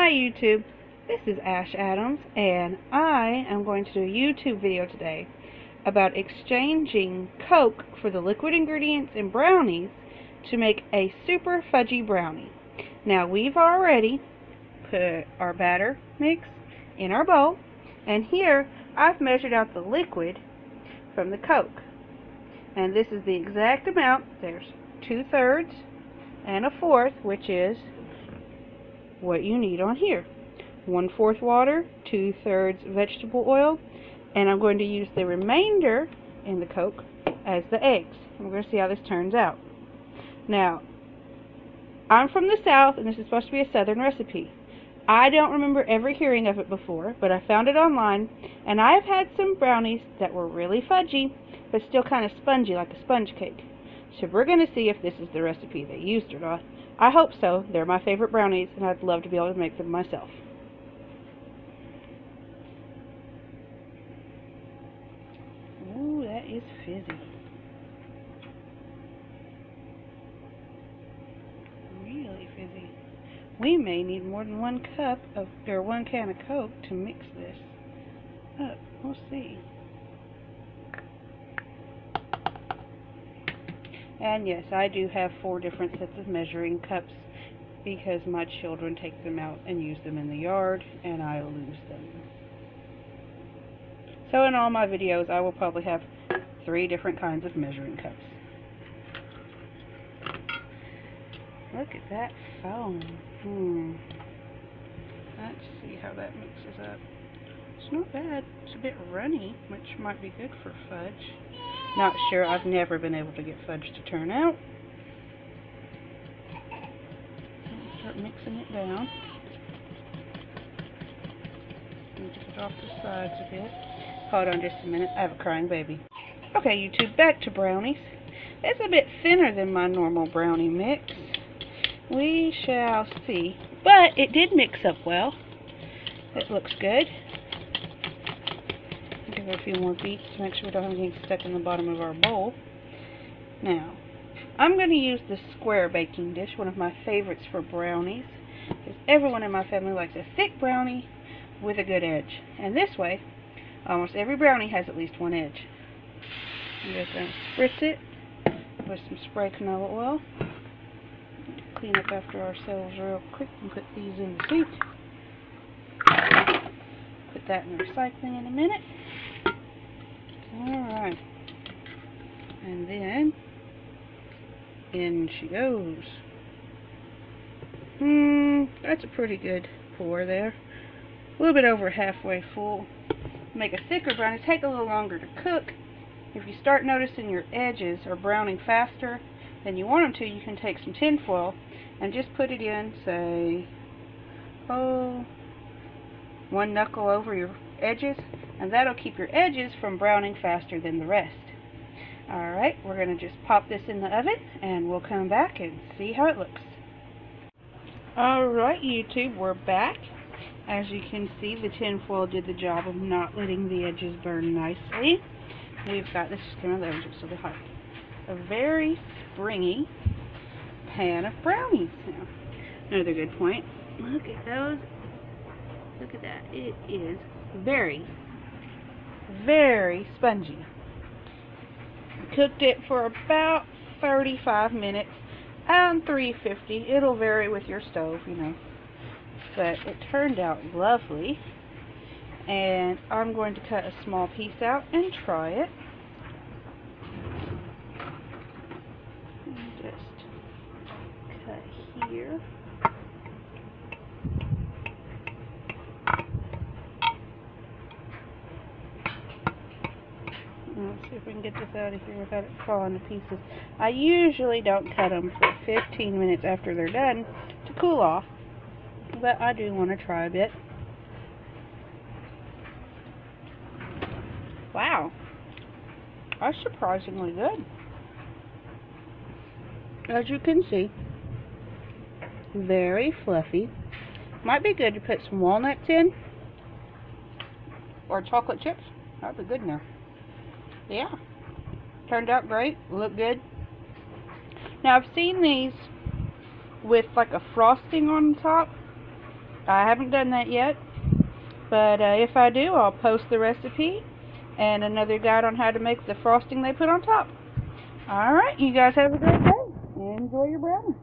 Hi YouTube, this is Ash Adams, and I am going to do a YouTube video today about exchanging Coke for the liquid ingredients in brownies to make a super fudgy brownie. Now we've already put our batter mix in our bowl, and here I've measured out the liquid from the Coke. And this is the exact amount. There's 2/3 and 1/4, which is what you need on here. 1/4 water, 2/3 vegetable oil, and I'm going to use the remainder in the Coke as the eggs. And we're going to see how this turns out. Now, I'm from the South, and this is supposed to be a Southern recipe. I don't remember ever hearing of it before, but I found it online, and I've had some brownies that were really fudgy, but still kind of spongy, like a sponge cake. So we're going to see if this is the recipe they used or not. I hope so. They're my favorite brownies, and I'd love to be able to make them myself. Ooh, that is fizzy. Really fizzy. We may need more than one can of Coke to mix this up. We'll see. And yes, I do have 4 different sets of measuring cups because my children take them out and use them in the yard, and I lose them. So in all my videos, I will probably have 3 different kinds of measuring cups. Look at that foam. Let's see how that mixes up. It's not bad. It's a bit runny, which might be good for fudge. Not sure. I've never been able to get fudge to turn out. Start mixing it down. And get it off the sides a bit. Hold on just a minute. I have a crying baby. Okay, YouTube, back to brownies. It's a bit thinner than my normal brownie mix. We shall see. But it did mix up well. It looks good. Give it a few more beats to make sure we don't have anything stuck in the bottom of our bowl. Now, I'm going to use the square baking dish, one of my favorites for brownies, because everyone in my family likes a thick brownie with a good edge. And this way, almost every brownie has at least one edge. I'm just going to spritz it with some spray canola oil. Clean up after ourselves real quick and put these in the sink. Put that in the recycling in a minute. Alright. And then, in she goes. That's a pretty good pour there. A little bit over halfway full. Make a thicker brownie. Take a little longer to cook. If you start noticing your edges are browning faster than you want them to, you can take some tin foil and just put it in, say, 1 knuckle over your edges, and that'll keep your edges from browning faster than the rest. Alright, we're going to just pop this in the oven, and we'll come back and see how it looks. Alright, YouTube, we're back. As you can see, the tin foil did the job of not letting the edges burn nicely. We've got this, just going to let just so hot. A very springy pan of brownies. Now, another good point. Look at those. Look at that. It is very, very spongy. Cooked it for about 35 minutes on 350. It'll vary with your stove, you know. But it turned out lovely. And I'm going to cut a small piece out and try it. Just cut here. Let's see if we can get this out of here without it falling to pieces. I usually don't cut them for 15 minutes after they're done to cool off, but I do want to try a bit. Wow, that's surprisingly good. As you can see, very fluffy. Might be good to put some walnuts in, or chocolate chips. That'd be good now. Yeah, turned out great, looked good. Now I've seen these with like a frosting on top, I haven't done that yet, but if I do, I'll post the recipe and another guide on how to make the frosting they put on top. Alright, you guys have a great day. Enjoy your brownie.